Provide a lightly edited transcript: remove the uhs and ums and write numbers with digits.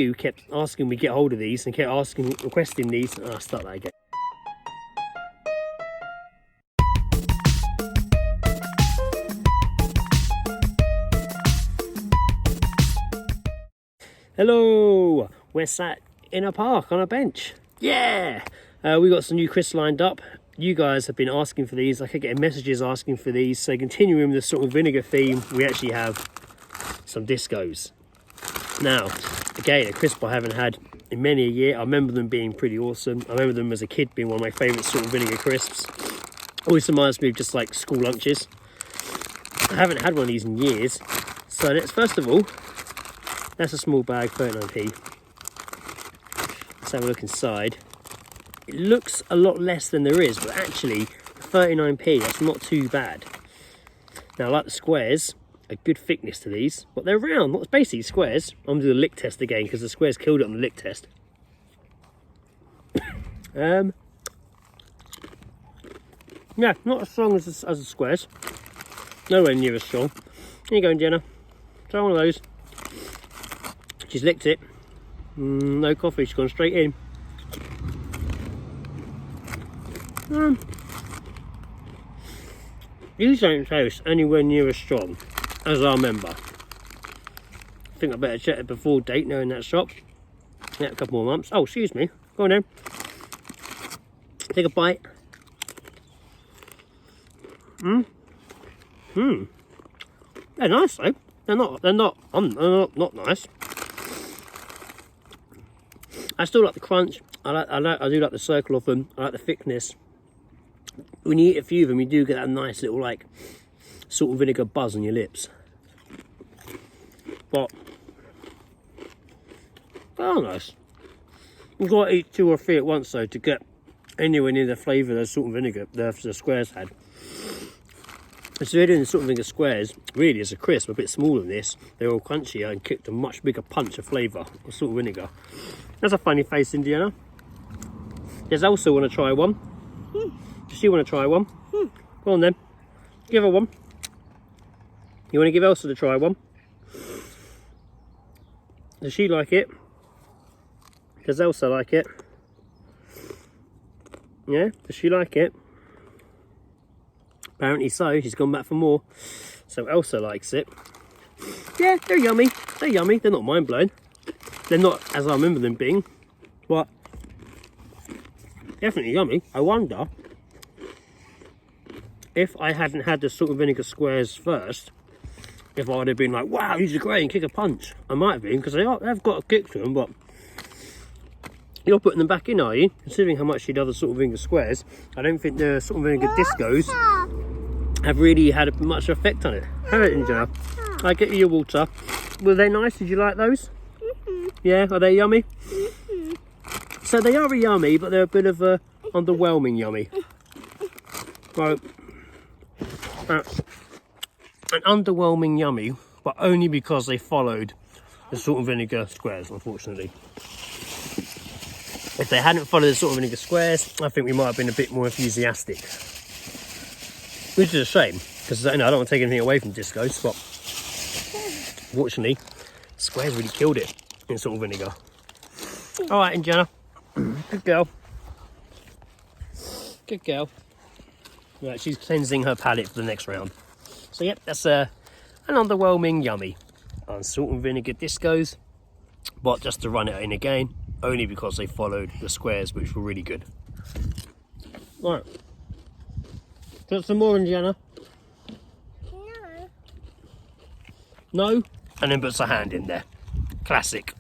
You kept asking me to get hold of these and kept requesting these. I'll start that again. Hello, we're sat in a park on a bench. Yeah, we got some new crisps lined up. You guys have been asking for these. I kept getting messages asking for these. So continuing the salt and vinegar theme, we actually have some discos. Now, again, a crisp I haven't had in many a year. I remember them being pretty awesome. I remember them as a kid being one of my favourite salt and vinegar crisps. Always reminds me of just like school lunches. I haven't had one of these in years. So let's, first of all, that's a small bag, 39p. Let's have a look inside. It looks a lot less than there is, but actually, 39p, that's not too bad. Now, I like the squares. A good thickness to these, but they're round, not basically squares. I'm gonna do the lick test again because the squares killed it on the lick test. Yeah, not as strong as the squares. Nowhere near as strong. Here you go, Jenna. Try one of those. She's licked it. No coffee, she's gone straight in. These don't taste anywhere near as strong as I remember. I think I better check it before date now in that shop. Yeah, a couple more months. Oh, excuse me. Go on then. Take a bite. They're nice though. They're not nice. I still like the crunch. I do like the circle of them. I like the thickness. When you eat a few of them, you do get that nice little like salt and vinegar buzz on your lips. But oh, nice. You've got to eat 2 or 3 at once though to get anywhere near the flavour the salt and vinegar the squares had. So they're doing the salt and vinegar squares really as a crisp, a bit smaller than this. They're all crunchier and kicked a much bigger punch of flavour of salt and vinegar. That's a funny face, Indiana. Does Elsa want to try one? Does she want to try one? Go on then. Give her one. You want to give Elsa to try one? Does she like it? Does Elsa like it? Yeah? Does she like it? Apparently so. She's gone back for more. So Elsa likes it. Yeah, they're yummy. They're yummy. They're not mind-blowing. They're not as I remember them being. But definitely yummy. I wonder if I hadn't had the salt and vinegar squares first, if I would have been like, wow, these are great and kick a punch. I might have been, because they've got a kick to them, but you're putting them back in, are you? Considering how much you love the salt and vinegar squares, I don't think the salt and vinegar discos have really had much effect on it. Have it, Angela? I get you your water. Were they nice? Did you like those? Yeah, are they yummy? So they are yummy, but they're a bit of a underwhelming yummy. Right. An underwhelming yummy, but only because they followed the salt and vinegar squares, unfortunately. If they hadn't followed the salt and vinegar squares, I think we might have been a bit more enthusiastic. Which is a shame, because I don't want to take anything away from discos, but unfortunately, squares really killed it in salt and vinegar. Alright, and Jenna. Good girl. Good girl. Right, she's cleansing her palate for the next round. So yep, that's an underwhelming yummy on salt and vinegar discos. But just to run it in again, only because they followed the squares, which were really good. Right. Put some more in, Gianna. No. No? And then puts a hand in there. Classic.